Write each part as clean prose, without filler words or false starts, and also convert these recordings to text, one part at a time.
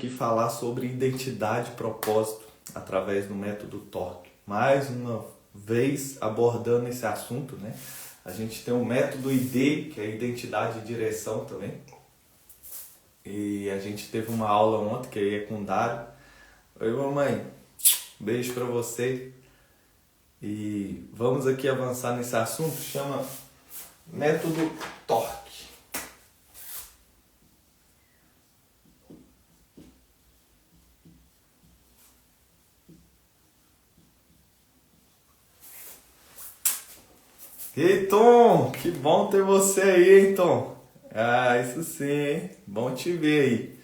Aqui falar sobre identidade e propósito através do método Torque. Mais uma vez abordando esse assunto, né? A gente tem o método ID, que é identidade e direção também. E a gente teve uma aula ontem, que é com o Dário. Oi, mamãe. Beijo pra você. E vamos aqui avançar nesse assunto, chama método Torque. Ei, Tom, que bom ter você aí, hein, Tom? Ah, isso sim, hein? Bom te ver aí.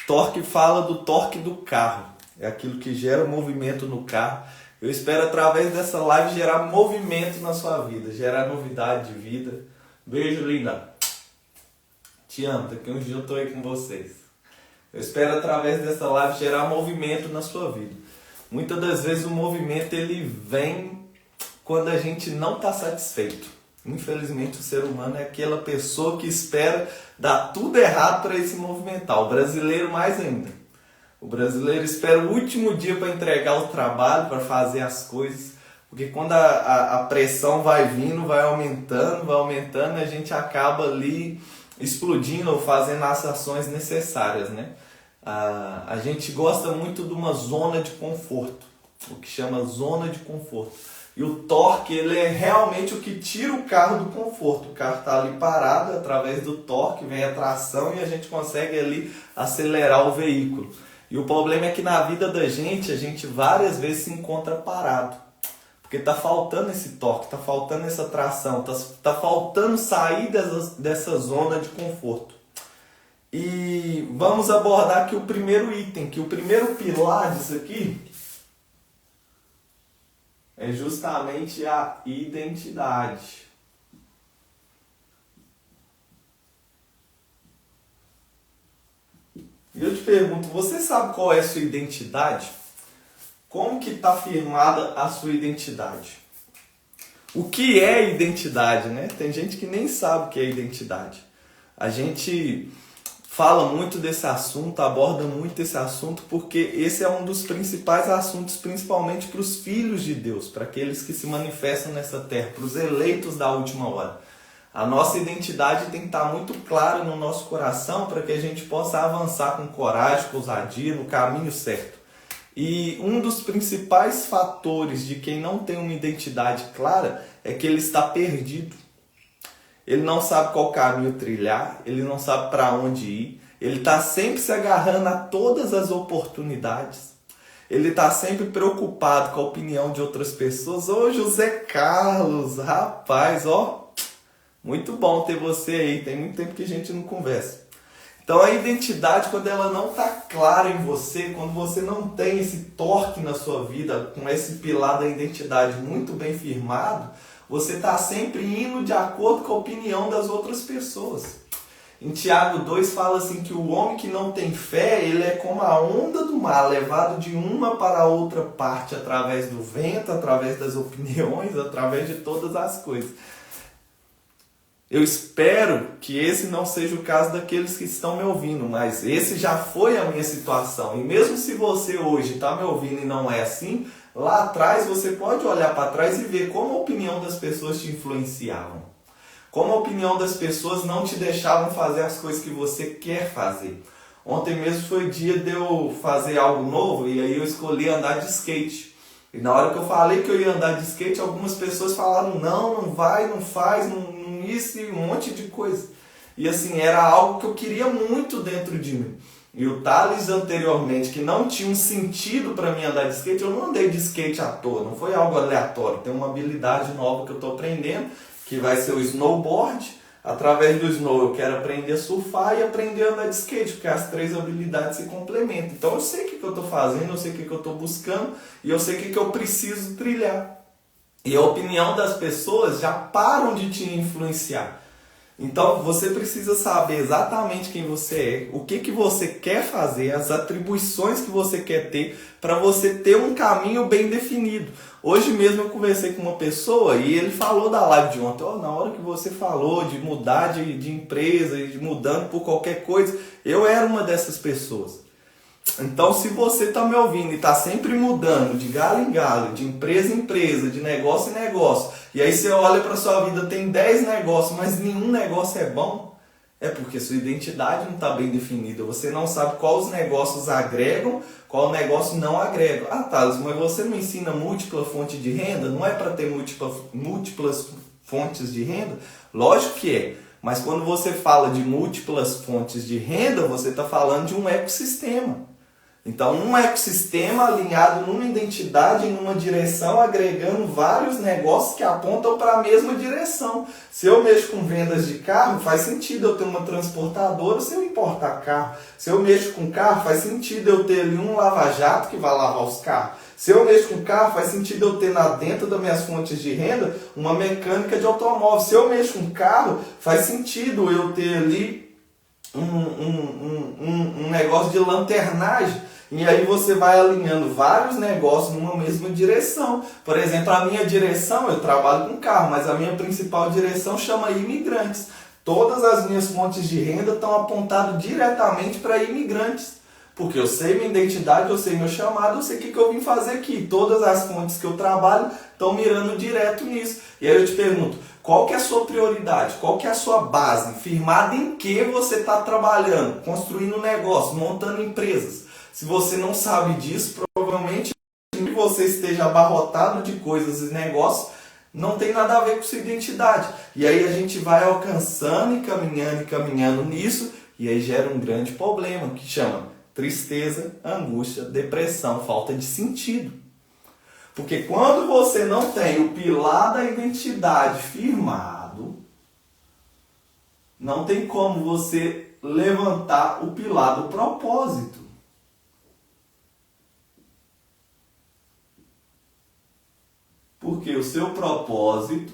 Torque fala do torque do carro. É aquilo que gera movimento no carro. Eu espero, através dessa live, gerar movimento na sua vida, gerar novidade de vida. Beijo, linda. Te amo, daqui uns dias eu tô aí com vocês. Eu espero, através dessa live, gerar movimento na sua vida. Muitas das vezes o movimento ele vem quando a gente não está satisfeito. Infelizmente o ser humano é aquela pessoa que espera dar tudo errado para ele se movimentar. O brasileiro mais ainda. O brasileiro espera o último dia para entregar o trabalho, para fazer as coisas. Porque quando a pressão vai vindo, vai aumentando, a gente acaba ali explodindo ou fazendo as ações necessárias, né? A gente gosta muito de uma zona de conforto, o que chama zona de conforto. E o torque, ele é realmente o que tira o carro do conforto. O carro está ali parado, através do torque vem a tração e a gente consegue ali acelerar o veículo. E o problema é que na vida da gente, a gente várias vezes se encontra parado. Porque está faltando esse torque, está faltando essa tração, está faltando sair dessa zona de conforto. E vamos abordar aqui o primeiro item, que o primeiro pilar disso aqui é justamente a identidade. E eu te pergunto, você sabe qual é a sua identidade? Como que está firmada a sua identidade? O que é identidade, né? Tem gente que nem sabe o que é identidade. A gente fala muito desse assunto, aborda muito esse assunto, porque esse é um dos principais assuntos, principalmente para os filhos de Deus, para aqueles que se manifestam nessa terra, para os eleitos da última hora. A nossa identidade tem que estar muito clara no nosso coração para que a gente possa avançar com coragem, com ousadia, no caminho certo. E um dos principais fatores de quem não tem uma identidade clara é que ele está perdido. Ele não sabe qual caminho trilhar, ele não sabe para onde ir, ele está sempre se agarrando a todas as oportunidades, ele está sempre preocupado com a opinião de outras pessoas. Ô José Carlos, rapaz, ó, muito bom ter você aí, tem muito tempo que a gente não conversa. Então a identidade, quando ela não está clara em você, quando você não tem esse torque na sua vida, com esse pilar da identidade muito bem firmado, você está sempre indo de acordo com a opinião das outras pessoas. Em Tiago 2 fala assim que o homem que não tem fé, ele é como a onda do mar, levado de uma para a outra parte, através do vento, através das opiniões, através de todas as coisas. Eu espero que esse não seja o caso daqueles que estão me ouvindo, mas esse já foi a minha situação. E mesmo se você hoje está me ouvindo e não é assim, lá atrás você pode olhar para trás e ver como a opinião das pessoas te influenciavam. Como a opinião das pessoas não te deixavam fazer as coisas que você quer fazer. Ontem mesmo foi dia de eu fazer algo novo e aí eu escolhi andar de skate. E na hora que eu falei que eu ia andar de skate, algumas pessoas falaram não vai, não faz, não isso e um monte de coisa. E assim, era algo que eu queria muito dentro de mim. E o Thales anteriormente, que não tinha um sentido para mim andar de skate, eu não andei de skate à toa, não foi algo aleatório. Tem uma habilidade nova que eu estou aprendendo, que vai ser o snowboard. Através do snow eu quero aprender a surfar e aprender a andar de skate, porque as três habilidades se complementam. Então eu sei o que eu estou fazendo, eu sei o que eu estou buscando e eu sei o que eu preciso trilhar. E a opinião das pessoas já param de te influenciar. Então você precisa saber exatamente quem você é, o que você quer fazer, as atribuições que você quer ter, para você ter um caminho bem definido. Hoje mesmo eu conversei com uma pessoa e ele falou da live de ontem, na hora que você falou de mudar de empresa, de mudando por qualquer coisa, eu era uma dessas pessoas. Então, se você está me ouvindo e está sempre mudando de galho em galho, de empresa em empresa, de negócio em negócio, e aí você olha para sua vida, tem 10 negócios, mas nenhum negócio é bom, é porque sua identidade não está bem definida. Você não sabe qual os negócios agregam, qual negócio não agrega. Ah, Thales, mas você não ensina múltipla fonte de renda? Não é para ter múltiplas fontes de renda? Lógico que é. Mas quando você fala de múltiplas fontes de renda, você está falando de um ecossistema. Então, um ecossistema alinhado numa identidade, numa direção, agregando vários negócios que apontam para a mesma direção. Se eu mexo com vendas de carro, faz sentido eu ter uma transportadora se eu importar carro. Se eu mexo com carro, faz sentido eu ter ali um lava-jato que vai lavar os carros. Se eu mexo com carro, faz sentido eu ter dentro das minhas fontes de renda uma mecânica de automóvel. Se eu mexo com carro, faz sentido eu ter ali um negócio de lanternagem. E aí você vai alinhando vários negócios numa mesma direção. Por exemplo, a minha direção, eu trabalho com carro, mas a minha principal direção chama imigrantes. Todas as minhas fontes de renda estão apontadas diretamente para imigrantes. Porque eu sei minha identidade, eu sei meu chamado, eu sei o que eu vim fazer aqui. Todas as fontes que eu trabalho estão mirando direto nisso. E aí eu te pergunto, qual que é a sua prioridade? Qual que é a sua base? Firmada em que você está trabalhando? Construindo negócio, montando empresas. Se você não sabe disso, provavelmente que você esteja abarrotado de coisas e negócios, não tem nada a ver com sua identidade. E aí a gente vai alcançando e caminhando nisso, e aí gera um grande problema, que chama tristeza, angústia, depressão, falta de sentido. Porque quando você não tem o pilar da identidade firmado, não tem como você levantar o pilar do propósito. Porque o seu propósito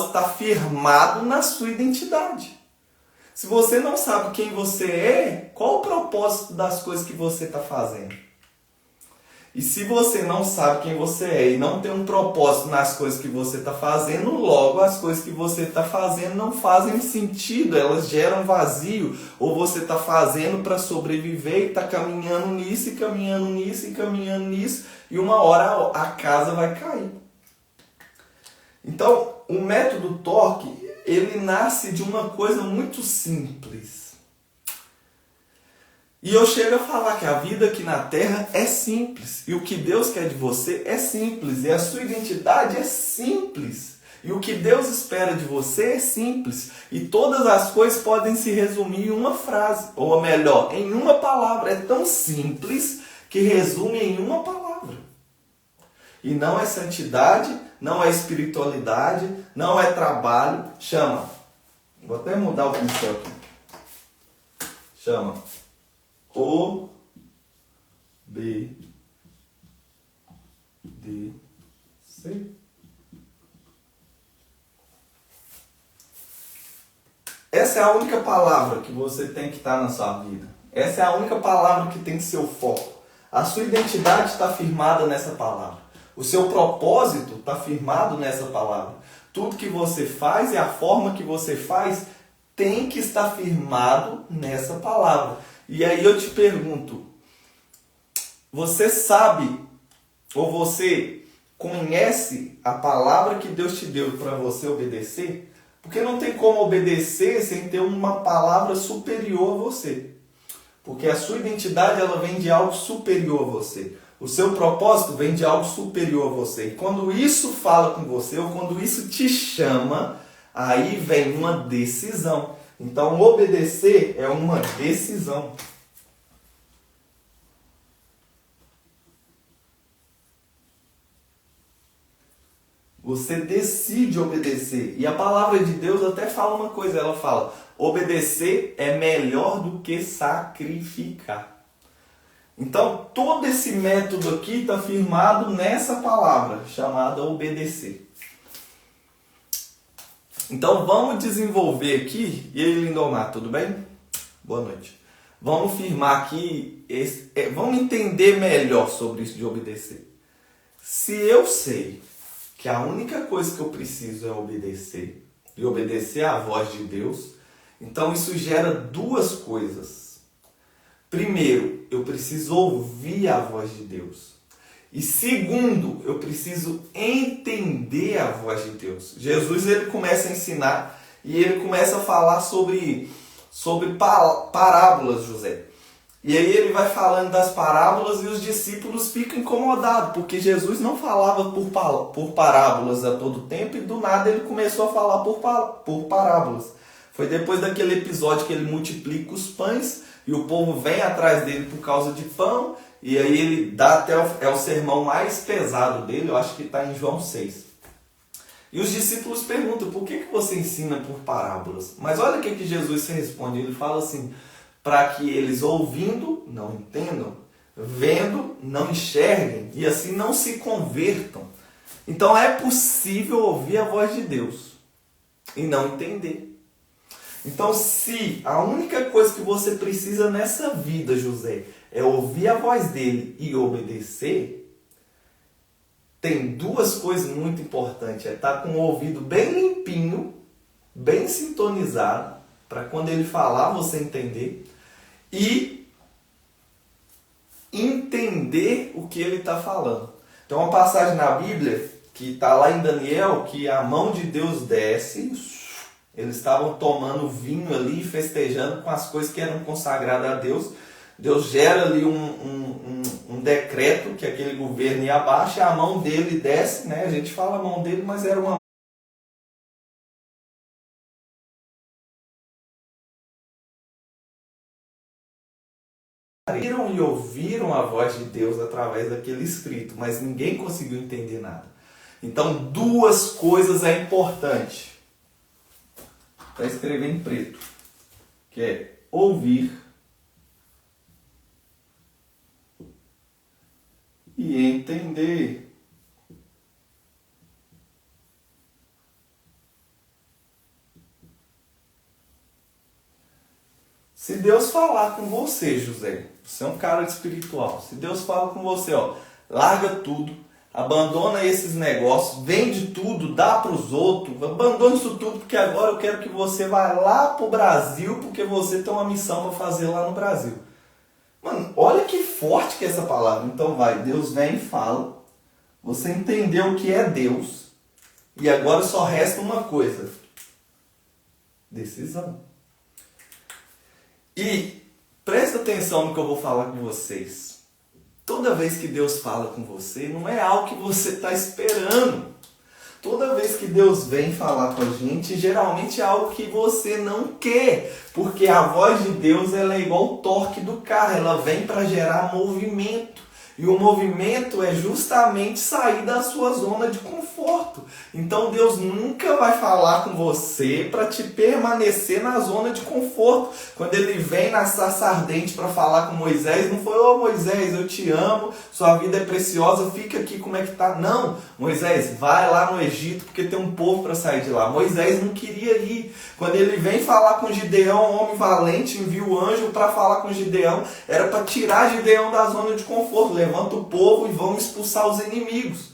está firmado na sua identidade. Se você não sabe quem você é, qual o propósito das coisas que você está fazendo? E se você não sabe quem você é e não tem um propósito nas coisas que você está fazendo, logo as coisas que você está fazendo não fazem sentido, elas geram vazio. Ou você está fazendo para sobreviver e está caminhando nisso, e caminhando nisso, e caminhando nisso, e uma hora a casa vai cair. Então, o método Torque, ele nasce de uma coisa muito simples. E eu chego a falar que a vida aqui na Terra é simples. E o que Deus quer de você é simples. E a sua identidade é simples. E o que Deus espera de você é simples. E todas as coisas podem se resumir em uma frase. Ou melhor, em uma palavra. É tão simples que resume em uma palavra. E não é santidade, não é espiritualidade, não é trabalho. Chama. Vou até mudar o pincel aqui. Chama. O-B-D-C. Essa é a única palavra que você tem que estar na sua vida. Essa é a única palavra que tem que ser o foco. A sua identidade está firmada nessa palavra. O seu propósito está firmado nessa palavra. Tudo que você faz e a forma que você faz tem que estar firmado nessa palavra. E aí eu te pergunto, você sabe ou você conhece a palavra que Deus te deu para você obedecer? Porque não tem como obedecer sem ter uma palavra superior a você. Porque a sua identidade ela vem de algo superior a você. O seu propósito vem de algo superior a você. E quando isso fala com você, ou quando isso te chama, aí vem uma decisão. Então, obedecer é uma decisão. Você decide obedecer. E a palavra de Deus até fala uma coisa. Ela fala, obedecer é melhor do que sacrificar. Então, todo esse método aqui está firmado nessa palavra, chamada obedecer. Então, vamos desenvolver aqui. E aí, Lindomar, tudo bem? Boa noite. Vamos firmar aqui, vamos entender melhor sobre isso de obedecer. Se eu sei que a única coisa que eu preciso é obedecer, e obedecer à voz de Deus, então isso gera duas coisas. Primeiro, eu preciso ouvir a voz de Deus. E segundo, eu preciso entender a voz de Deus. Jesus ele começa a ensinar e ele começa a falar sobre parábolas, José. E aí ele vai falando das parábolas e os discípulos ficam incomodados, porque Jesus não falava por parábolas a todo tempo e do nada ele começou a falar por parábolas. Foi depois daquele episódio que ele multiplica os pães e o povo vem atrás dele por causa de pão, e aí ele dá até o sermão mais pesado dele, eu acho que está em João 6. E os discípulos perguntam, por que você ensina por parábolas? Mas olha o que Jesus responde, ele fala assim, para que eles ouvindo não entendam, vendo não enxerguem e assim não se convertam. Então é possível ouvir a voz de Deus e não entender. Então, se a única coisa que você precisa nessa vida, José, é ouvir a voz dele e obedecer, tem duas coisas muito importantes. É estar com o ouvido bem limpinho, bem sintonizado, para quando ele falar você entender, e entender o que ele está falando. Tem uma passagem na Bíblia que está lá em Daniel, que a mão de Deus desce. Eles estavam tomando vinho ali, festejando com as coisas que eram consagradas a Deus. Deus gera ali um decreto que aquele governo ia abaixo, e a mão dele desce, né? A gente fala a mão dele, mas era uma viram e ouviram a voz de Deus através daquele escrito, mas ninguém conseguiu entender nada. Então, duas coisas é importante para escrever em preto, que é ouvir e entender. Se Deus falar com você, José, você é um cara espiritual, se Deus fala com você, larga tudo, abandona esses negócios, vende tudo, dá para os outros, abandona isso tudo, porque agora eu quero que você vá lá para o Brasil, porque você tem uma missão para fazer lá no Brasil. Mano, olha que forte que é essa palavra. Então vai, Deus vem e fala, você entendeu o que é Deus, e agora só resta uma coisa: decisão. E presta atenção no que eu vou falar com vocês. Toda vez que Deus fala com você, não é algo que você está esperando. Toda vez que Deus vem falar com a gente, geralmente é algo que você não quer. Porque a voz de Deus ela é igual o torque do carro, ela vem para gerar movimento. E o movimento é justamente sair da sua zona de conforto. Então Deus nunca vai falar com você para te permanecer na zona de conforto. Quando ele vem na sarça ardente para falar com Moisés, não foi: ô Moisés, eu te amo, sua vida é preciosa, fica aqui, como é que tá? Não, Moisés, vai lá no Egito porque tem um povo para sair de lá. Moisés não queria ir. Quando ele vem falar com Gideão, um homem valente, envia o anjo para falar com Gideão, era para tirar Gideão da zona de conforto. Levanta o povo e vão expulsar os inimigos.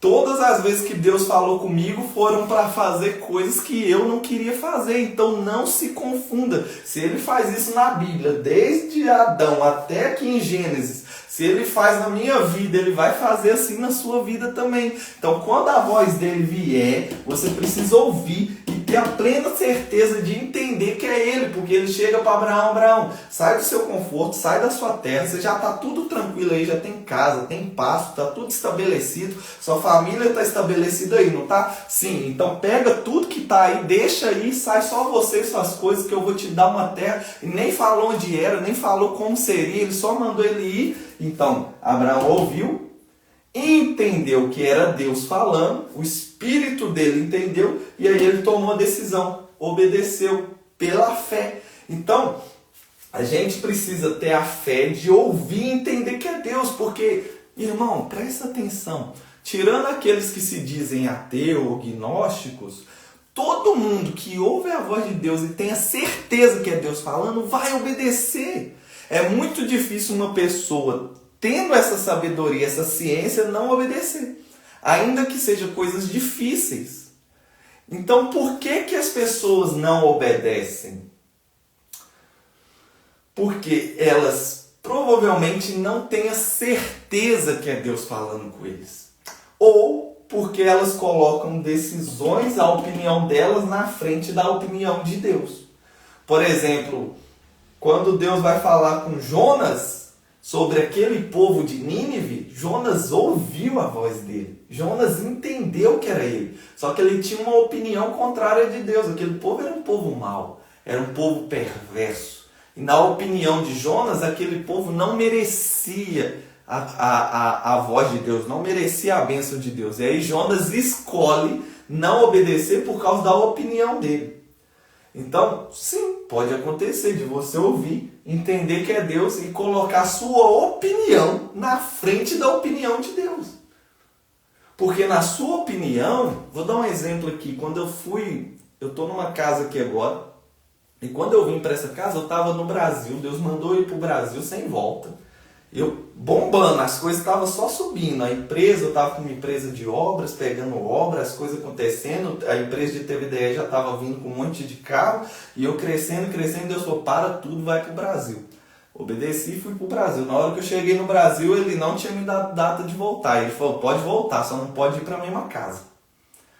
Todas as vezes que Deus falou comigo foram para fazer coisas que eu não queria fazer. Então não se confunda. Se ele faz isso na Bíblia, desde Adão até aqui em Gênesis, se ele faz na minha vida, ele vai fazer assim na sua vida também. Então quando a voz dele vier, você precisa ouvir e ter a plena certeza de entender que é ele. Porque ele chega para Abraão: Abraão, sai do seu conforto, sai da sua terra, você já está tudo tranquilo aí, já tem casa, tem pasto, está tudo estabelecido, sua família está estabelecida aí, não está? Sim, então pega tudo que está aí, deixa aí, sai só você e suas coisas, que eu vou te dar uma terra. E nem falou onde era, nem falou como seria, ele só mandou ele ir. Então Abraão ouviu, entendeu que era Deus falando, o espírito dele entendeu, e aí ele tomou a decisão, obedeceu pela fé. Então a gente precisa ter a fé de ouvir e entender que é Deus, porque, irmão, presta atenção, tirando aqueles que se dizem ateu ou gnósticos, todo mundo que ouve a voz de Deus e tem a certeza que é Deus falando, vai obedecer. É muito difícil uma pessoa, tendo essa sabedoria, essa ciência, não obedecer, ainda que sejam coisas difíceis. Então, por que as pessoas não obedecem? porque elas provavelmente não têm a certeza que é Deus falando com eles. Ou porque elas colocam decisões, a opinião delas, na frente da opinião de Deus. Por exemplo, quando Deus vai falar com Jonas sobre aquele povo de Nínive, Jonas ouviu a voz dele. Jonas entendeu que era ele. Só que ele tinha uma opinião contrária de Deus. Aquele povo era um povo mau, era um povo perverso. E na opinião de Jonas, aquele povo não merecia a voz de Deus, não merecia a bênção de Deus. E aí Jonas escolhe não obedecer por causa da opinião dele. Então, sim, pode acontecer de você ouvir, entender que é Deus e colocar a sua opinião na frente da opinião de Deus. Porque na sua opinião, vou dar um exemplo aqui, quando eu estou numa casa aqui agora, e quando eu vim para essa casa, eu estava no Brasil, Deus mandou eu ir para o Brasil sem volta. Eu bombando, as coisas estavam só subindo. A empresa, eu estava com uma empresa de obras, pegando obras, as coisas acontecendo. A empresa de TVDE já estava vindo com um monte de carro. E eu crescendo. Deus falou, para tudo, vai para o Brasil. Obedeci e fui para o Brasil. Na hora que eu cheguei no Brasil, ele não tinha me dado data de voltar. Ele falou, pode voltar, só não pode ir para a mesma casa.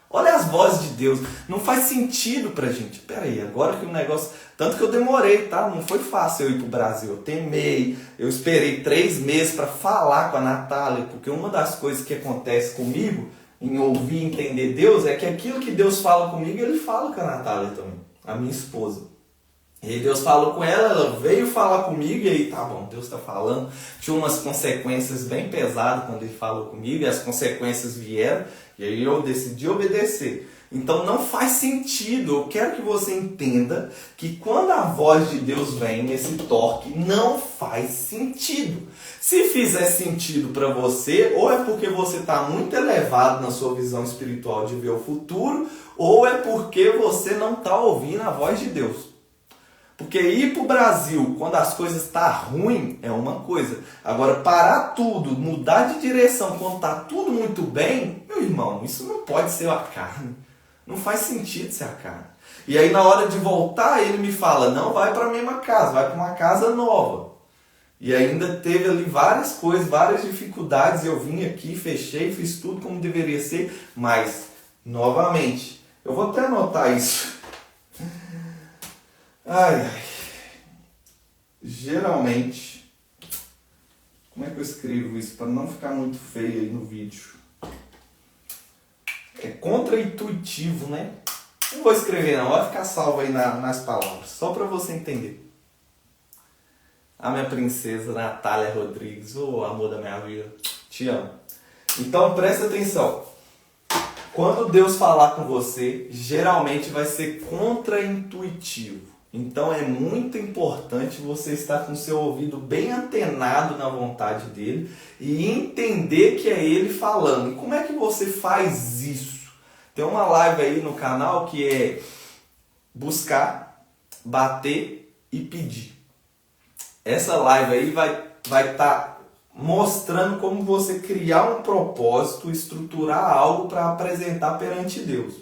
Olha as vozes de Deus. Não faz sentido pra gente. Peraí, agora que o negócio... Tanto que eu demorei, tá? Não foi fácil eu ir pro Brasil. Eu temei. Eu esperei 3 meses para falar com a Natália. Porque uma das coisas que acontece comigo, em ouvir e entender Deus, é que aquilo que Deus fala comigo, Ele fala com a Natália também. A minha esposa. E aí Deus falou com ela, ela veio falar comigo, e aí tá bom, Deus está falando. Tinha umas consequências bem pesadas quando Ele falou comigo, e as consequências vieram, e aí eu decidi obedecer. Então não faz sentido, eu quero que você entenda que quando a voz de Deus vem nesse torque, não faz sentido. Se fizer sentido para você, ou é porque você está muito elevado na sua visão espiritual de ver o futuro, ou é porque você não está ouvindo a voz de Deus. Porque ir para o Brasil quando as coisas estão ruins é uma coisa. Agora, parar tudo, mudar de direção quando está tudo muito bem, meu irmão, isso não pode ser a carne. Não faz sentido ser a carne. E aí, na hora de voltar, ele me fala, não vai para a mesma casa, vai para uma casa nova. E ainda teve ali várias coisas, várias dificuldades. Eu vim aqui, fechei, fiz tudo como deveria ser. Mas, novamente, eu vou até anotar isso. Ai. Geralmente, como é que eu escrevo isso para não ficar muito feio aí no vídeo? É contra-intuitivo, né? Não vou escrever não, vai ficar salvo aí nas palavras, só para você entender. A minha princesa Natália Rodrigues, o amor da minha vida, te amo. Então presta atenção. Quando Deus falar com você, geralmente vai ser contra-intuitivo. Então é muito importante você estar com o seu ouvido bem antenado na vontade dele e entender que é ele falando. E como é que você faz isso? Tem uma live aí no canal que é buscar, bater e pedir. Essa live aí vai estar mostrando como você criar um propósito, estruturar algo para apresentar perante Deus.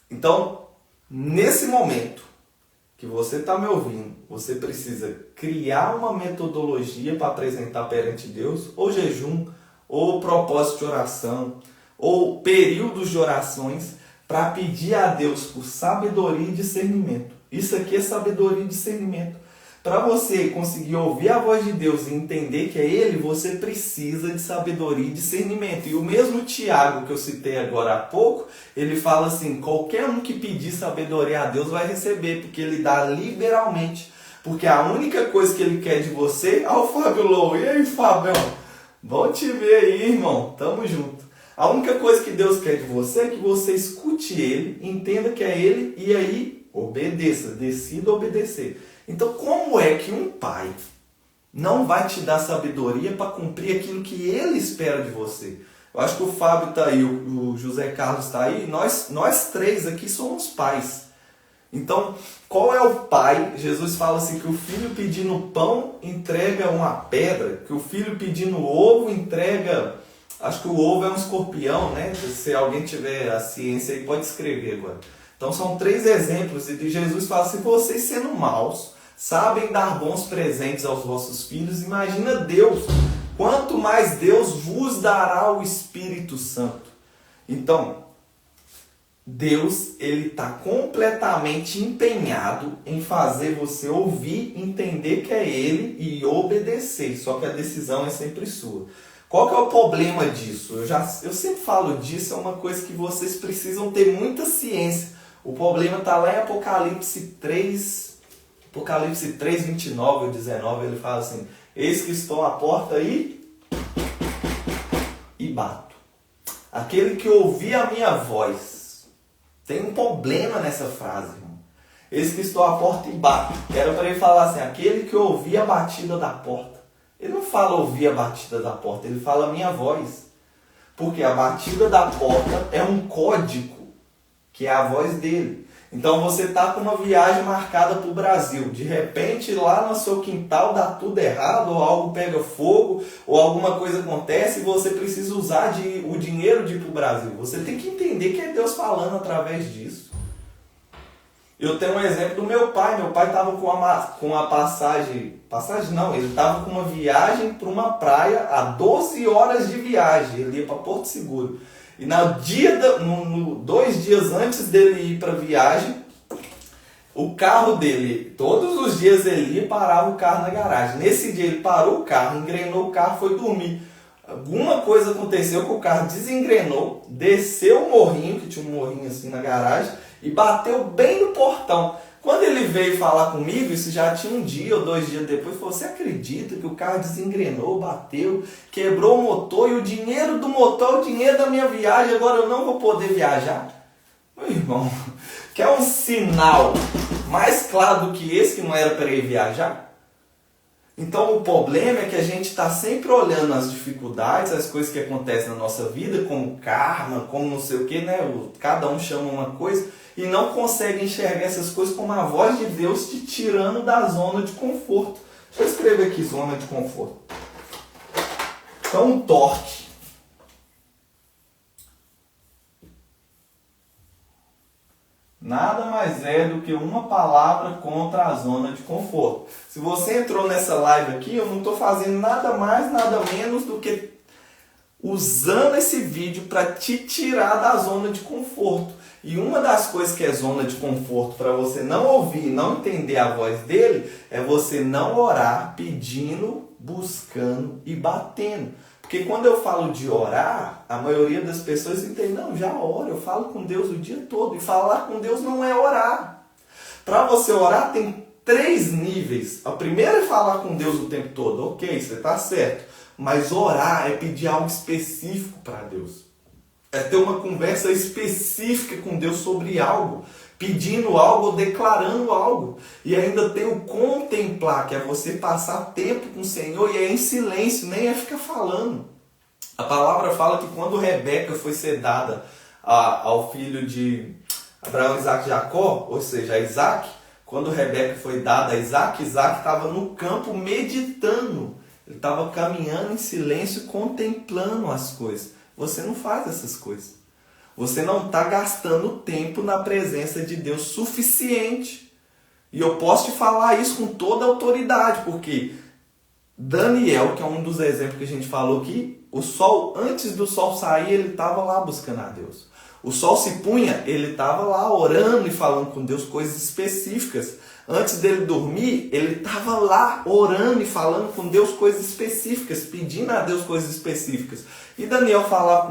Então, nesse momento que você está me ouvindo, você precisa criar uma metodologia para apresentar perante Deus, ou jejum, ou propósito de oração, ou períodos de orações, para pedir a Deus por sabedoria e discernimento. Isso aqui é sabedoria e discernimento. Para você conseguir ouvir a voz de Deus e entender que é Ele, você precisa de sabedoria e discernimento. E o mesmo Tiago que eu citei agora há pouco, ele fala assim, qualquer um que pedir sabedoria a Deus vai receber, porque Ele dá liberalmente. Porque a única coisa que Ele quer de você... Ó, o Fábio Lou, e aí, Fábio? Bom te ver aí, irmão. Tamo junto. A única coisa que Deus quer de você é que você escute Ele, entenda que é Ele e aí obedeça, decida obedecer. Então, como é que um pai não vai te dar sabedoria para cumprir aquilo que ele espera de você? Eu acho que o Fábio está aí, o José Carlos está aí, nós 3 aqui somos pais. Então, qual é o pai? Jesus fala assim que o filho pedindo pão entrega uma pedra, que o filho pedindo ovo entrega... Acho que o ovo é um escorpião, né? Se alguém tiver a ciência aí, pode escrever agora. Então, são 3 exemplos. E Jesus fala assim, vocês sendo maus, sabem dar bons presentes aos vossos filhos. Imagina Deus, quanto mais Deus vos dará o Espírito Santo. Então, Deus, ele está completamente empenhado em fazer você ouvir, entender que é Ele e obedecer. Só que a decisão é sempre sua. Qual que é o problema disso? Eu sempre falo disso, é uma coisa que vocês precisam ter muita ciência. O problema está lá em Apocalipse 3, 29 ou 19, ele fala assim: eis que estou à porta e bato. Aquele que ouvir a minha voz. Tem um problema nessa frase, irmão. Eis que estou à porta e bato. Era para ele falar assim: aquele que ouvir a batida da porta. Ele não fala ouvir a batida da porta, ele fala a minha voz. Porque a batida da porta é um código, que é a voz dele. Então você está com uma viagem marcada para o Brasil. De repente, lá no seu quintal dá tudo errado, ou algo pega fogo, ou alguma coisa acontece e você precisa usar o dinheiro de ir para o Brasil. Você tem que entender que é Deus falando através disso. Eu tenho um exemplo do meu pai. Meu pai estava com uma passagem não, ele estava com uma viagem para uma praia a 12 horas de viagem. Ele ia para Porto Seguro. E 2 dias antes dele ir para a viagem, o carro dele, todos os dias ele ia e parava o carro na garagem. Nesse dia ele parou o carro, engrenou o carro, foi dormir. Alguma coisa aconteceu que o carro desengrenou, desceu o morrinho, que tinha um morrinho assim na garagem, e bateu bem no portão. Quando ele veio falar comigo, isso já tinha 1 dia ou 2 dias depois, falou: você acredita que o carro desengrenou, bateu, quebrou o motor e o dinheiro do motor é o dinheiro da minha viagem, agora eu não vou poder viajar? Meu irmão, quer um sinal mais claro do que esse, que não era para ele viajar? Então o problema é que a gente está sempre olhando as dificuldades, as coisas que acontecem na nossa vida, como karma, como não sei o que, né? Cada um chama uma coisa, e não consegue enxergar essas coisas como a voz de Deus te tirando da zona de conforto. Deixa eu escrever aqui, zona de conforto. Então, um torque. Nada mais é do que uma palavra contra a zona de conforto. Se você entrou nessa live aqui, eu não estou fazendo nada mais, nada menos do que usando esse vídeo para te tirar da zona de conforto. E uma das coisas que é zona de conforto para você não ouvir, não entender a voz dele, é você não orar pedindo, buscando e batendo. Porque quando eu falo de orar, a maioria das pessoas entende: não, já oro, eu falo com Deus o dia todo. E falar com Deus não é orar. Para você orar tem 3 níveis. A primeira é falar com Deus o tempo todo. Ok, você está certo. Mas orar é pedir algo específico para Deus. É ter uma conversa específica com Deus sobre algo. Pedindo algo ou declarando algo. E ainda tem o contemplar, que é você passar tempo com o Senhor e é em silêncio, nem é ficar falando. A palavra fala que quando Rebeca foi ser dada ao filho de Abraão, Isaac e Jacó, ou seja, a Isaac, quando Rebeca foi dada a Isaac, Isaac estava no campo meditando. Ele estava caminhando em silêncio, contemplando as coisas. Você não faz essas coisas. Você não está gastando tempo na presença de Deus suficiente. E eu posso te falar isso com toda a autoridade, porque Daniel, que é um dos exemplos que a gente falou aqui, o sol, antes do sol sair, ele estava lá buscando a Deus. O sol se punha, ele estava lá orando e falando com Deus coisas específicas. Antes dele dormir, ele estava lá orando e falando com Deus coisas específicas, pedindo a Deus coisas específicas. E Daniel falava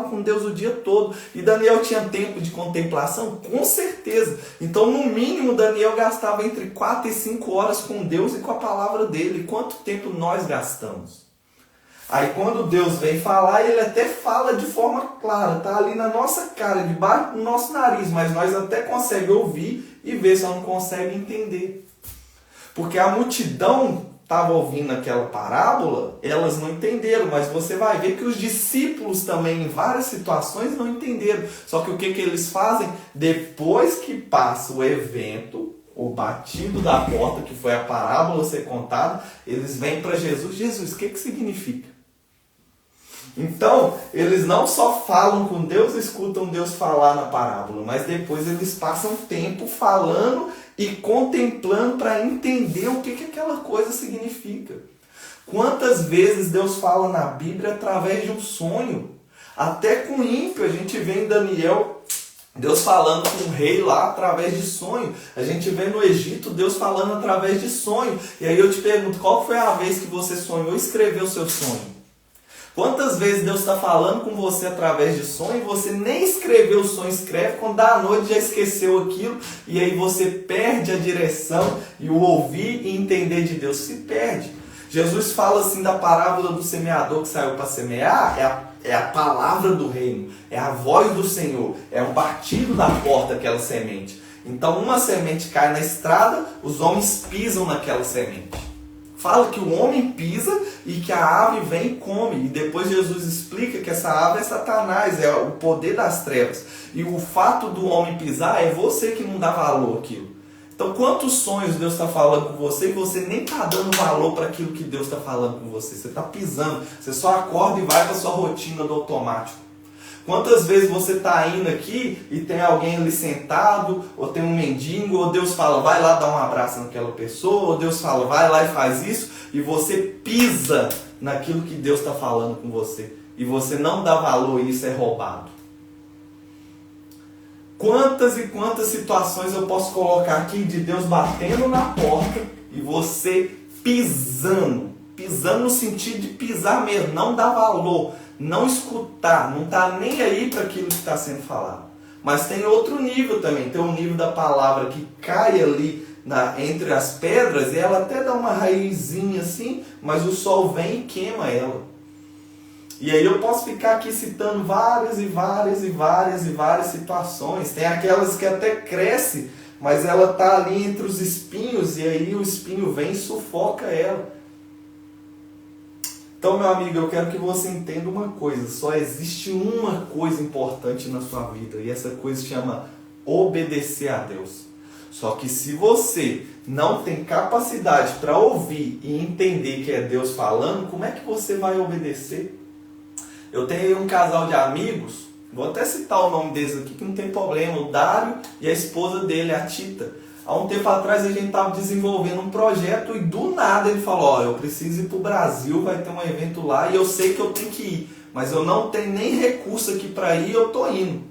com Deus o dia todo. E Daniel tinha tempo de contemplação? Com certeza. Então, no mínimo, Daniel gastava entre 4 e 5 horas com Deus e com a palavra dele. Quanto tempo nós gastamos? Aí quando Deus vem falar, ele até fala de forma clara, está ali na nossa cara, debaixo do nosso nariz, mas nós até conseguimos ouvir e ver, só não consegue entender. Porque a multidão estava ouvindo aquela parábola, elas não entenderam, mas você vai ver que os discípulos também, em várias situações, não entenderam. Só que o que eles fazem? Depois que passa o evento, o batido da porta, que foi a parábola ser contada, eles vêm para Jesus. Jesus, o que significa? Então, eles não só falam com Deus, escutam Deus falar na parábola, mas depois eles passam tempo falando e contemplando para entender o que aquela coisa significa. Quantas vezes Deus fala na Bíblia através de um sonho? Até com ímpio, a gente vê em Daniel, Deus falando com o rei lá através de sonho. A gente vê no Egito Deus falando através de sonho. E aí eu te pergunto, qual foi a vez que você sonhou e escreveu o seu sonho? Quantas vezes Deus está falando com você através de sonho e você nem escreveu o sonho, escreve, quando dá a noite já esqueceu aquilo e aí você perde a direção e o ouvir e entender de Deus se perde. Jesus fala assim da parábola do semeador que saiu para semear, é a palavra do reino, é a voz do Senhor, é o batido da porta aquela semente. Então uma semente cai na estrada, os homens pisam naquela semente. Fala que o homem pisa e que a ave vem e come. E depois Jesus explica que essa ave é Satanás, é o poder das trevas. E o fato do homem pisar é você que não dá valor àquilo. Então quantos sonhos Deus está falando com você e você nem está dando valor para aquilo que Deus está falando com você. Você está pisando, você só acorda e vai para a sua rotina do automático. Quantas vezes você está indo aqui e tem alguém ali sentado, ou tem um mendigo, ou Deus fala, vai lá dar um abraço naquela pessoa, ou Deus fala, vai lá e faz isso, e você pisa naquilo que Deus está falando com você, e você não dá valor e isso é roubado. Quantas e quantas situações eu posso colocar aqui de Deus batendo na porta e você pisando no sentido de pisar mesmo, não dá valor, não escutar, não está nem aí para aquilo que está sendo falado. Mas tem outro nível também, tem um nível da palavra que cai ali entre as pedras e ela até dá uma raizinha assim, mas o sol vem e queima ela. E aí eu posso ficar aqui citando várias situações. Tem aquelas que até cresce, mas ela está ali entre os espinhos e aí o espinho vem e sufoca ela. Então, meu amigo, eu quero que você entenda uma coisa. Só existe uma coisa importante na sua vida. E essa coisa se chama obedecer a Deus. Só que se você não tem capacidade para ouvir e entender que é Deus falando, como é que você vai obedecer? Eu tenho um casal de amigos, vou até citar o nome deles aqui, que não tem problema. O Dário e a esposa dele, a Tita. Há um tempo atrás a gente estava desenvolvendo um projeto e do nada ele falou, ó, eu preciso ir para o Brasil, vai ter um evento lá e eu sei que eu tenho que ir, mas eu não tenho nem recurso aqui para ir, eu estou indo.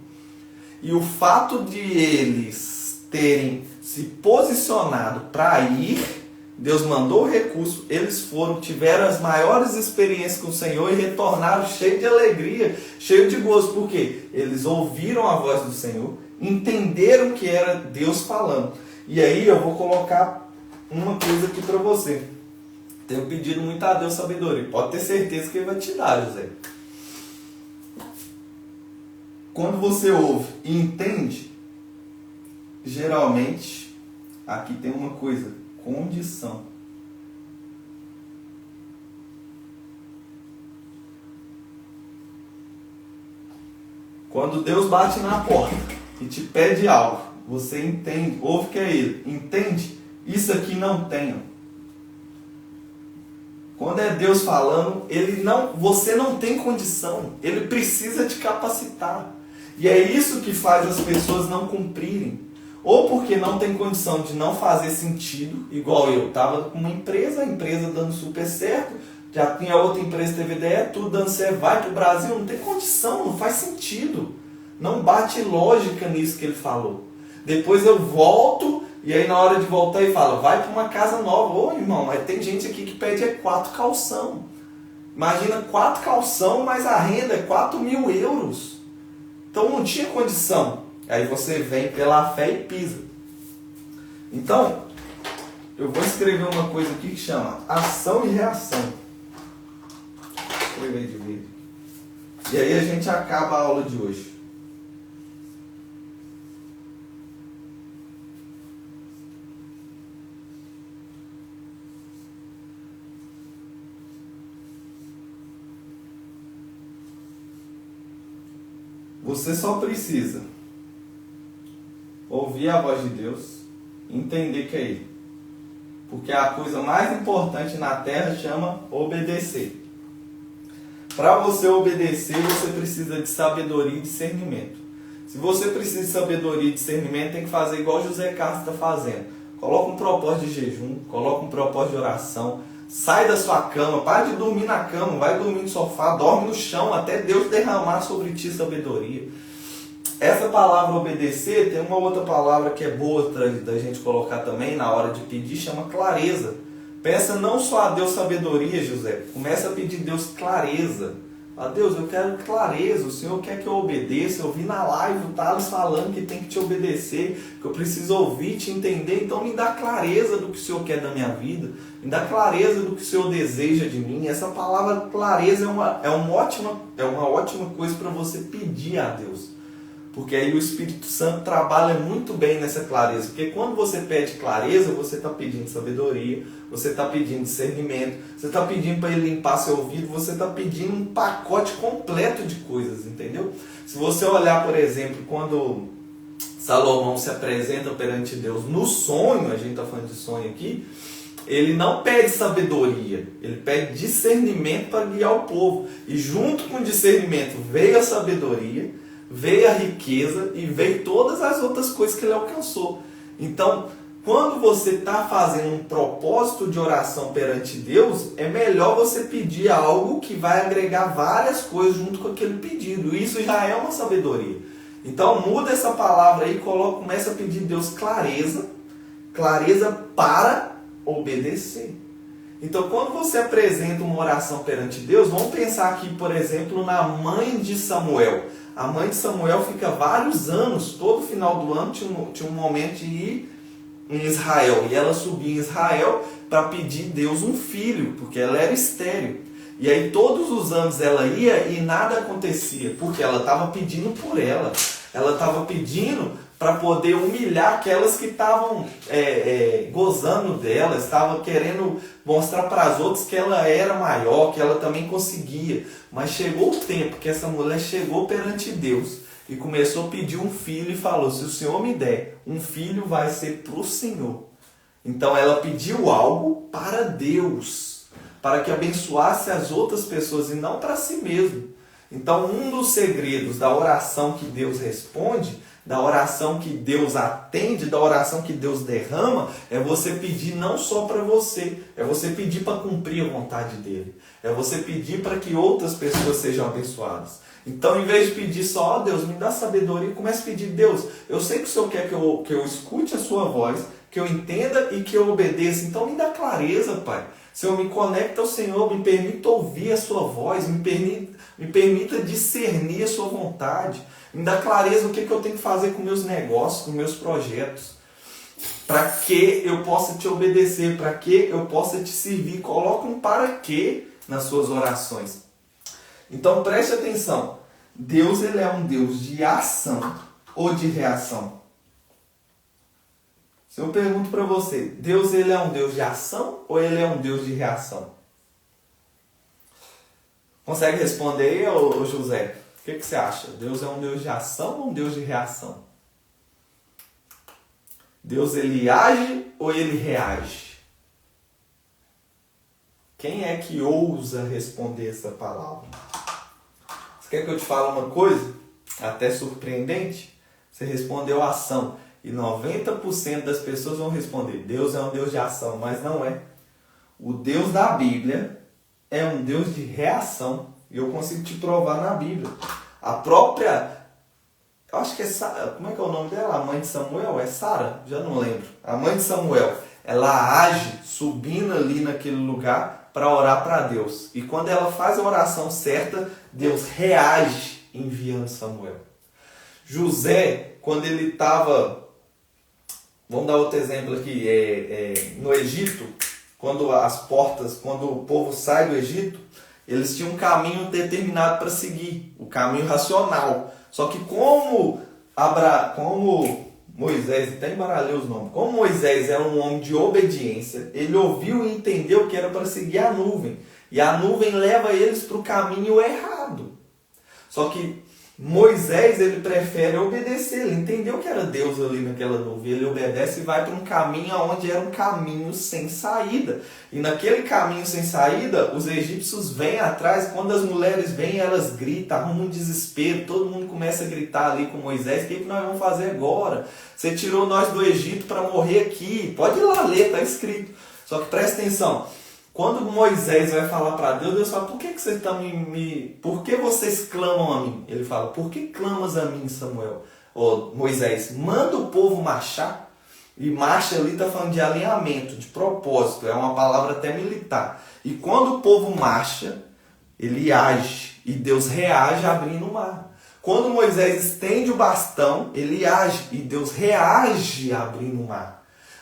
E o fato de eles terem se posicionado para ir, Deus mandou o recurso, eles foram, tiveram as maiores experiências com o Senhor e retornaram cheios de alegria, cheios de gozo, porque eles ouviram a voz do Senhor, entenderam que era Deus falando. E aí eu vou colocar uma coisa aqui para você. Tenho pedido muito a Deus sabedoria. Pode ter certeza que Ele vai te dar, José. Quando você ouve e entende, geralmente, aqui tem uma coisa, condição. Quando Deus bate na porta e te pede algo, você entende, ouve que é Ele, entende? Isso aqui não tenho. Quando é Deus falando, você não tem condição, Ele precisa te capacitar. E é isso que faz as pessoas não cumprirem. Ou porque não tem condição de não fazer sentido, igual eu, estava com uma empresa, a empresa dando super certo, já tinha outra empresa que teve ideia, tudo dando certo, vai para o Brasil, não tem condição, não faz sentido. Não bate lógica nisso que ele falou. Depois eu volto, e aí na hora de voltar ele fala, vai para uma casa nova. Ô irmão, mas tem gente aqui que pede 4 calção. Imagina 4 calção, mas a renda é 4.000 euros. Então não tinha condição. Aí você vem pela fé e pisa. Então, eu vou escrever uma coisa aqui que chama ação e reação. Vou escrever de vez. E aí a gente acaba a aula de hoje. Você só precisa ouvir a voz de Deus e entender que é Ele. Porque a coisa mais importante na terra chama obedecer. Para você obedecer, você precisa de sabedoria e discernimento. Se você precisa de sabedoria e discernimento, tem que fazer igual José Carlos está fazendo. Coloca um propósito de jejum, coloca um propósito de oração. Sai da sua cama, para de dormir na cama, vai dormir no sofá, dorme no chão, até Deus derramar sobre ti sabedoria. Essa palavra obedecer, tem uma outra palavra que é boa da gente colocar também na hora de pedir, chama clareza. Peça não só a Deus sabedoria, José, começa a pedir a Deus clareza. Ah, Deus, eu quero clareza, o Senhor quer que eu obedeça, eu vi na live o Thales falando que tem que te obedecer, que eu preciso ouvir, te entender, então me dá clareza do que o Senhor quer da minha vida, me dá clareza do que o Senhor deseja de mim. Essa palavra clareza é uma ótima coisa para você pedir a Deus, porque aí o Espírito Santo trabalha muito bem nessa clareza, porque quando você pede clareza, você está pedindo sabedoria, você está pedindo discernimento, você está pedindo para ele limpar seu ouvido, você está pedindo um pacote completo de coisas, entendeu? Se você olhar, por exemplo, quando Salomão se apresenta perante Deus no sonho, a gente está falando de sonho aqui, ele não pede sabedoria, ele pede discernimento para guiar o povo. E junto com o discernimento veio a sabedoria, veio a riqueza e veio todas as outras coisas que ele alcançou. Então, quando você está fazendo um propósito de oração perante Deus, é melhor você pedir algo que vai agregar várias coisas junto com aquele pedido. Isso já é uma sabedoria. Então muda essa palavra aí, começa a pedir a Deus clareza, clareza para obedecer. Então quando você apresenta uma oração perante Deus, vamos pensar aqui, por exemplo, na mãe de Samuel. A mãe de Samuel fica vários anos, todo final do ano tinha um momento de ir em Israel, e ela subia em Israel para pedir a Deus um filho, porque ela era estéril. E aí todos os anos ela ia e nada acontecia, porque ela estava pedindo por ela. Ela estava pedindo para poder humilhar aquelas que estavam gozando dela, estavam querendo mostrar para as outras que ela era maior, que ela também conseguia. Mas chegou o tempo que essa mulher chegou perante Deus e começou a pedir um filho e falou: se o Senhor me der, um filho vai ser para o Senhor. Então ela pediu algo para Deus, para que abençoasse as outras pessoas e não para si mesmo. Então um dos segredos da oração que Deus responde, da oração que Deus atende, da oração que Deus derrama, é você pedir não só para você, é você pedir para cumprir a vontade dele, é você pedir para que outras pessoas sejam abençoadas. Então, em vez de pedir só, ó Deus, me dá sabedoria, comece a pedir: Deus, eu sei que o Senhor quer que eu escute a sua voz, que eu entenda e que eu obedeça, então me dá clareza, Pai. Senhor, me conecta ao Senhor, me permita ouvir a sua voz, me permita discernir a sua vontade, me dá clareza o que eu tenho que fazer com meus negócios, com meus projetos, para que eu possa te obedecer, para que eu possa te servir. Coloca um para quê nas suas orações. Então preste atenção, Deus ele é um Deus de ação ou de reação? Se eu pergunto para você, Deus ele é um Deus de ação ou ele é um Deus de reação? Consegue responder aí, ô José? O que você acha? Deus é um Deus de ação ou um Deus de reação? Deus ele age ou ele reage? Quem é que ousa responder essa palavra? Você quer que eu te fale uma coisa até surpreendente? Você respondeu ação. E 90% das pessoas vão responder: Deus é um Deus de ação, mas não é. O Deus da Bíblia é um Deus de reação. E eu consigo te provar na Bíblia. A própria, eu acho que é Sara, como é que é o nome dela? A mãe de Samuel? É Sara? Já não lembro. A mãe de Samuel, ela age subindo ali naquele lugar para orar para Deus. E quando ela faz a oração certa, Deus reage enviando Samuel. José, quando ele estava, vamos dar outro exemplo aqui, no Egito, quando o povo sai do Egito, eles tinham um caminho determinado para seguir, o caminho racional. Só que como Moisés, até embaralhei os nomes, como Moisés era um homem de obediência, ele ouviu e entendeu que era para seguir a nuvem. E a nuvem leva eles para o caminho errado. Só que Moisés, ele prefere obedecer, ele entendeu que era Deus ali naquela nuvem, ele obedece e vai para um caminho onde era um caminho sem saída. E naquele caminho sem saída, os egípcios vêm atrás, quando as mulheres vêm, elas gritam, arrumam um desespero, todo mundo começa a gritar ali com Moisés, o que nós vamos fazer agora? Você tirou nós do Egito para morrer aqui, pode ir lá ler, está escrito. Só que presta atenção, quando Moisés vai falar para Deus, Deus fala, por que vocês estão por que vocês clamam a mim? Ele fala, por que clamas a mim, Samuel? Ou Moisés, manda o povo marchar. E marcha ali está falando de alinhamento, de propósito, é uma palavra até militar. E quando o povo marcha, ele age, e Deus reage abrindo o mar. Quando Moisés estende o bastão, ele age, e Deus reage abrindo o mar.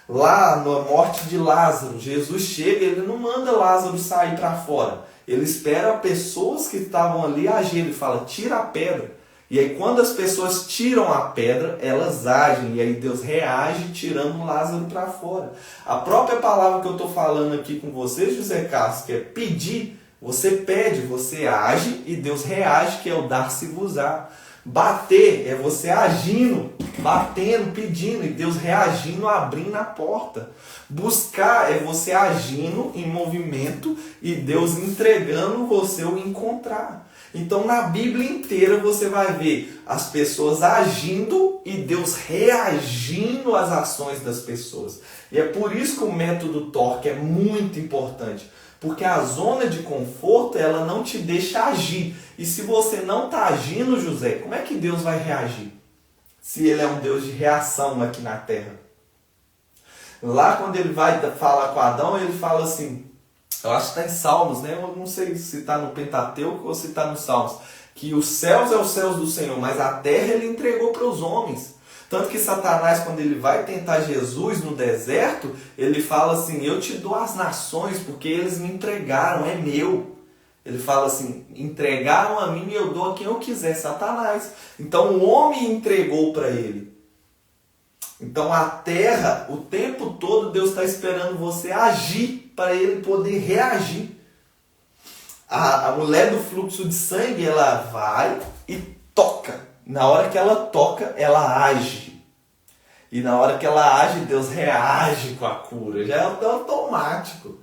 Lá na morte de Lázaro, Jesus chega, ele não manda Lázaro sair para fora. Ele espera pessoas que estavam ali agir. Ele fala, tira a pedra. E aí quando as pessoas tiram a pedra, elas agem. E aí Deus reage tirando Lázaro para fora. A própria palavra que eu estou falando aqui com você, José Carlos, que é pedir. Você pede, você age e Deus reage, que é o dar-se-vos-á. Bater é você agindo, batendo, pedindo e Deus reagindo, abrindo a porta. Buscar é você agindo em movimento e Deus entregando você o encontrar. Então na Bíblia inteira você vai ver as pessoas agindo e Deus reagindo às ações das pessoas. E é por isso que o método TORC é muito importante. Porque a zona de conforto, ela não te deixa agir. E se você não está agindo, José, como é que Deus vai reagir? Se ele é um Deus de reação aqui na terra. Lá quando ele vai falar com Adão, ele fala assim, eu acho que está em Salmos, né? Eu não sei se está no Pentateuco ou se está nos Salmos, que os céus é os céus do Senhor, mas a terra ele entregou para os homens. Tanto que Satanás, quando ele vai tentar Jesus no deserto, ele fala assim, eu te dou as nações porque eles me entregaram, é meu. Ele fala assim, entregaram a mim e eu dou a quem eu quiser, Satanás. Então o homem entregou para ele. Então a terra, o tempo todo Deus está esperando você agir para ele poder reagir. A mulher do fluxo de sangue, ela vai e toca. Na hora que ela toca, ela age. E na hora que ela age, Deus reage com a cura. Já é automático.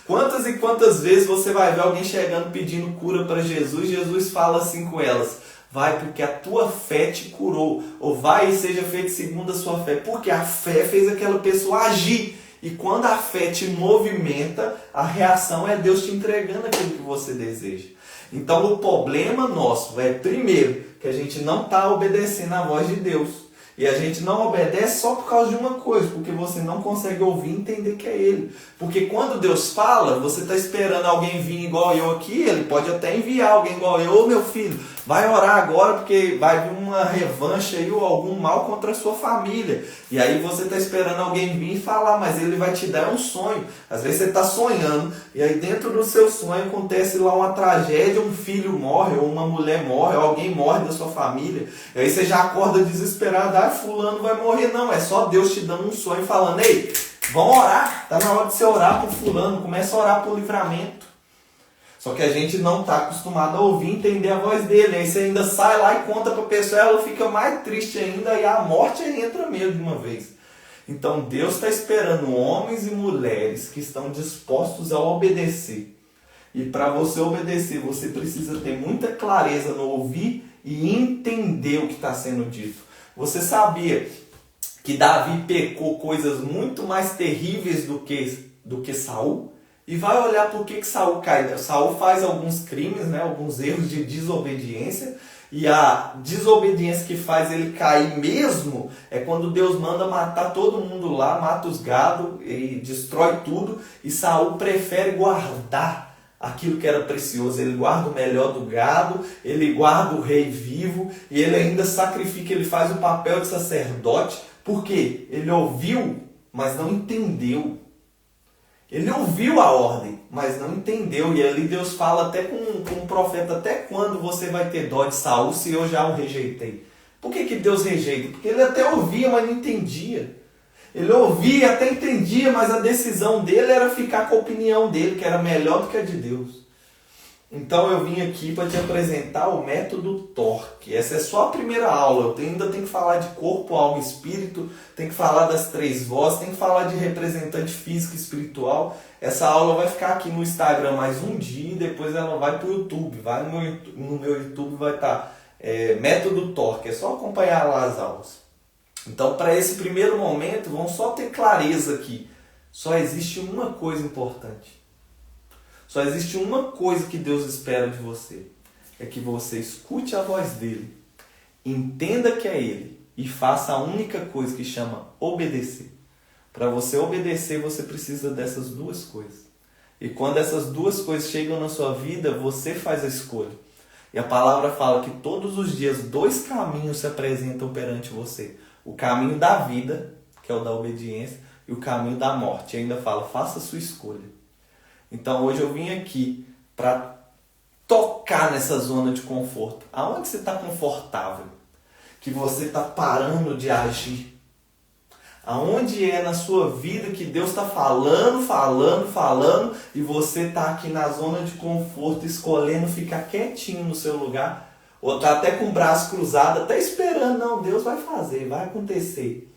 Quantas e quantas vezes você vai ver alguém chegando pedindo cura para Jesus, Jesus fala assim com elas, vai porque a tua fé te curou. Ou vai e seja feito segundo a sua fé. Porque a fé fez aquela pessoa agir. E quando a fé te movimenta, a reação é Deus te entregando aquilo que você deseja. Então o problema nosso é, primeiro, que a gente não está obedecendo à voz de Deus. E a gente não obedece só por causa de uma coisa, porque você não consegue ouvir e entender que é Ele. Porque quando Deus fala, você está esperando alguém vir igual eu aqui, Ele pode até enviar alguém igual eu, ô meu filho, vai orar agora porque vai vir uma revanche aí ou algum mal contra a sua família. E aí você está esperando alguém vir e falar, mas Ele vai te dar um sonho. Às vezes você está sonhando, e aí dentro do seu sonho acontece lá uma tragédia, um filho morre, ou uma mulher morre, ou alguém morre da sua família. E aí você já acorda desesperado, fulano vai morrer. Não, é só Deus te dando um sonho falando, ei, vamos orar, está na hora de você orar por fulano, começa a orar por livramento. Só que a gente não está acostumado a ouvir e entender a voz dele. Aí você ainda sai lá e conta para a pessoa, ela fica mais triste ainda e a morte entra mesmo de uma vez. Então Deus está esperando homens e mulheres que estão dispostos a obedecer. E para você obedecer, você precisa ter muita clareza no ouvir e entender o que está sendo dito. Você sabia que Davi pecou coisas muito mais terríveis do que Saul? E vai olhar por que Saul cai. Saul faz alguns crimes, né, alguns erros de desobediência. E a desobediência que faz ele cair mesmo é quando Deus manda matar todo mundo lá, mata os gados e destrói tudo. E Saul prefere guardar aquilo que era precioso. Ele guarda o melhor do gado, ele guarda o rei vivo e ele ainda sacrifica, ele faz o papel de sacerdote. Por quê? Ele ouviu, mas não entendeu. Ele ouviu a ordem, mas não entendeu. E ali Deus fala até com o profeta, até quando você vai ter dó de Saul se eu já o rejeitei? Por que Deus rejeita? Porque ele até ouvia, mas não entendia. Ele ouvia, até entendia, mas a decisão dele era ficar com a opinião dele, que era melhor do que a de Deus. Então eu vim aqui para te apresentar o método Torque. Essa é só a primeira aula. Eu ainda tenho que falar de corpo, alma e espírito, tenho que falar das 3 vozes, tenho que falar de representante físico e espiritual. Essa aula vai ficar aqui no Instagram mais um dia e depois ela vai para o YouTube. Vai no meu YouTube, vai estar método Torque. É só acompanhar lá as aulas. Então, para esse primeiro momento, vamos só ter clareza aqui. Só existe uma coisa importante. Só existe uma coisa que Deus espera de você. É que você escute a voz dele, entenda que é ele e faça a única coisa que chama obedecer. Para você obedecer, você precisa dessas 2 coisas. E quando essas 2 coisas chegam na sua vida, você faz a escolha. E a palavra fala que todos os dias 2 caminhos se apresentam perante você. O caminho da vida, que é o da obediência, e o caminho da morte. E ainda fala, faça a sua escolha. Então hoje eu vim aqui para tocar nessa zona de conforto. Aonde você está confortável? Que você está parando de agir? Aonde é na sua vida que Deus está falando e você está aqui na zona de conforto, escolhendo ficar quietinho no seu lugar? Ou está até com o braço cruzado, até esperando, não, Deus vai fazer, vai acontecer.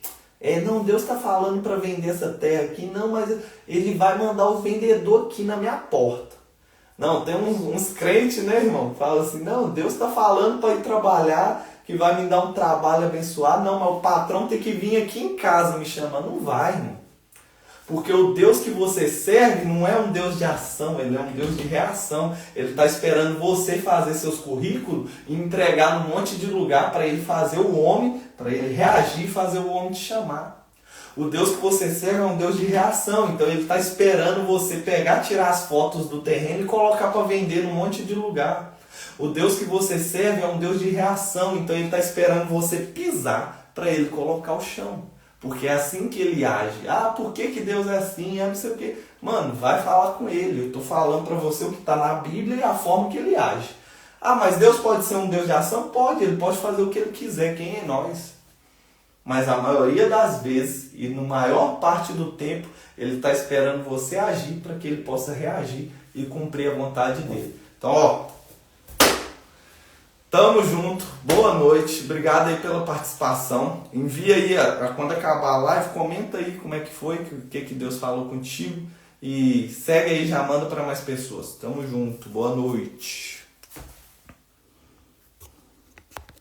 Não, Deus está falando para vender essa terra aqui, não, mas Ele vai mandar o vendedor aqui na minha porta. Não, tem uns crentes, né, irmão, que falam assim, não, Deus está falando para ir trabalhar, que vai me dar um trabalho abençoado, não, mas o patrão tem que vir aqui em casa me chamar. Não vai, irmão. Porque o Deus que você serve não é um Deus de ação, ele é um Deus de reação. Ele está esperando você fazer seus currículos e entregar num monte de lugar para ele fazer o homem, para ele reagir e fazer o homem te chamar. O Deus que você serve é um Deus de reação, então ele está esperando você pegar, tirar as fotos do terreno e colocar para vender num monte de lugar. O Deus que você serve é um Deus de reação, então ele está esperando você pisar para ele colocar o chão. Porque é assim que ele age. Ah, por que Deus é assim? Não sei o quê. Mano, vai falar com ele. Eu estou falando para você o que está na Bíblia e a forma que ele age. Ah, mas Deus pode ser um Deus de ação? Pode, ele pode fazer o que ele quiser. Quem é nós? Mas a maioria das vezes, e na maior parte do tempo, ele está esperando você agir para que ele possa reagir e cumprir a vontade dele. Então, ó, tamo junto, boa noite, obrigado aí pela participação. Envia aí, quando acabar a live, comenta aí como é que foi, o que Deus falou contigo. E segue aí, já manda para mais pessoas. Tamo junto, boa noite.